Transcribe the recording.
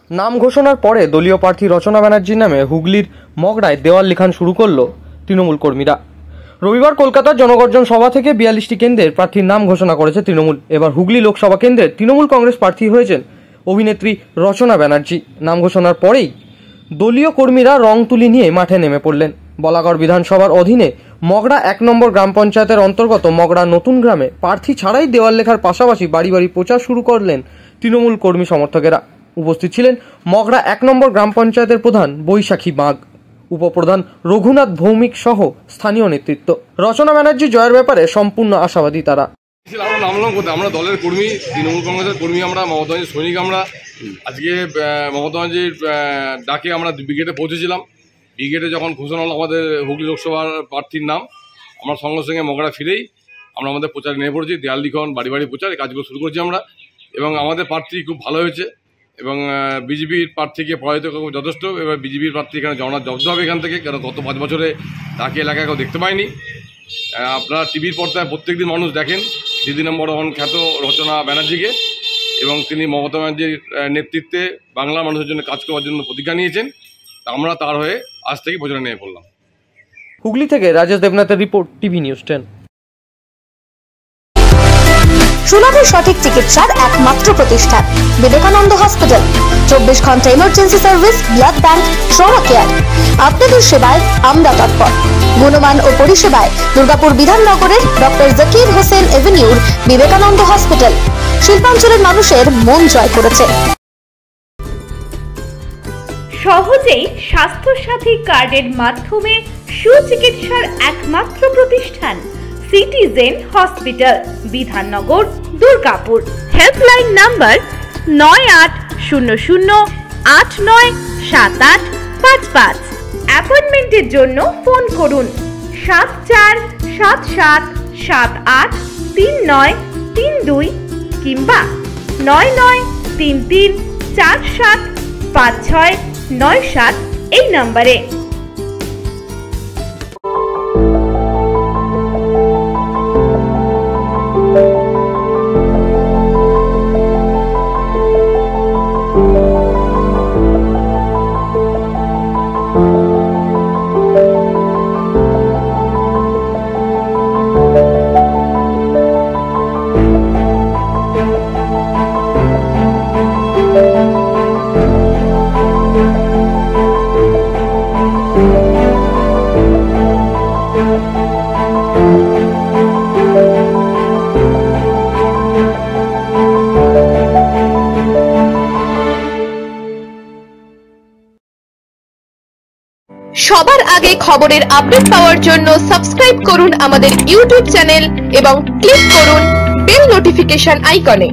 নাম ঘোষণার পরে দলীয় প্রার্থী রচনা ব্যানার্জির নামে হুগলির মগরায় দেওয়াল লিখন শুরু করল তৃণমূল কর্মীরা। রবিবার কলকাতার জনগর্জন সভা থেকে 42টি কেন্দ্রের প্রার্থীর নাম ঘোষণা করেছে তৃণমূল। এবার হুগলি লোকসভা কেন্দ্রের তৃণমূল কংগ্রেস প্রার্থী হয়েছেন অভিনেত্রী রচনা ব্যানার্জি। নাম ঘোষণার পরেই দলীয় কর্মীরা রং তুলি নিয়ে মাঠে নেমে পড়লেন। বলাগড় বিধানসভার অধীনে মগরা 1 নম্বর গ্রাম পঞ্চায়েতের অন্তর্গত মগরা নতুন গ্রামে প্রার্থী ছাড়াই দেওয়াল লেখার পাশাপাশি বাড়ি বাড়ি প্রচার শুরু করলেন তৃণমূল কর্মী সমর্থকেরা। উপস্থিত ছিলেন মগরা 1 নম্বর গ্রাম পঞ্চায়েতের প্রধান বৈশাখী বাগ, উপপ্রধান রঘুনাথ ভৌমিক সহ স্থানীয় নেতৃত্ব। রচনা ব্যানার্জি জয়ের ব্যাপারে সম্পূর্ণ আশাবাদী তারা। আমরা নামলাম কোথায়? আমরা দলের কর্মী, তৃণমূল কংগ্রেসের কর্মী, আমরা মমতাজের সৈনিক। আমরা আজকে মমতাজের ডাকে আমরা ব্রিগেডে পৌঁছেছিলাম। ব্রিগেডে যখন ঘোষণা হলো আমাদের হুগলি লোকসভার প্রার্থীর নাম, আমরা সঙ্গে সঙ্গে মগরা ফিরেই আমরা আমাদের প্রচারে নেমে পড়েছি। দেয়াল লিখন, বাড়ি বাড়ি প্রচার, এই কাজগুলো শুরু করছি আমরা। এবং আমাদের প্রার্থী খুব ভালো হয়েছে এবং বিজেপির প্রার্থীকে পরাজিত করে যথেষ্ট। এবার বিজেপির প্রার্থী এখানে জব্দ হবে এখান থেকে, কারণ গত 5 বছরে তাকে এলাকায় কেউ দেখতে পায়নি। আপনারা টিভির পর্দায় প্রত্যেকদিন মানুষ দেখেন দিদি নম্বর 1 খ্যাত রচনা ব্যানার্জিকে, এবং তিনি মমতা ব্যানার্জির নেতৃত্বে বাংলার মানুষের জন্য কাজ করার জন্য প্রতিজ্ঞা নিয়েছেন। তা আমরা তার হয়ে আজ থেকে প্রচারে নিয়ে পড়লাম। হুগলি থেকে রাজেশ দেবনাথের রিপোর্ট, টিভি নিউজ 10। সুলভ সঠিক চিকিৎসার একমাত্র প্রতিষ্ঠান বিবেকানন্দ হসপিটাল। 24 ঘন্টা emergency service, blood bank, trauma care. আপনাদের সেবায় আমরা তৎপর। গুণমান ও পরিষেবায় দুর্গাপুর বিধাননগরের ডক্টর জাকির হোসেন এভিনিউর বিবেকানন্দ হসপিটাল শিল্পাঞ্চলের মানুষের মন জয় করেছে। সহজেই স্বাস্থ্যসাথী কার্ডের মাধ্যমে সুচিকিৎসার একমাত্র প্রতিষ্ঠান citizen hospital, Bidhannagar, Durgapur. Helpline number 9800897855। অ্যাপয়েন্টমেন্টের জন্য ফোন করুন 7478783932 কিংবা 9933475697 এই নম্বরে। সবার আগে খবরের আপডেট পাওয়ার জন্য সাবস্ক্রাইব করুন আমাদের ইউটিউব চ্যানেল এবং ক্লিক করুন বেল নোটিফিকেশন আইকনে।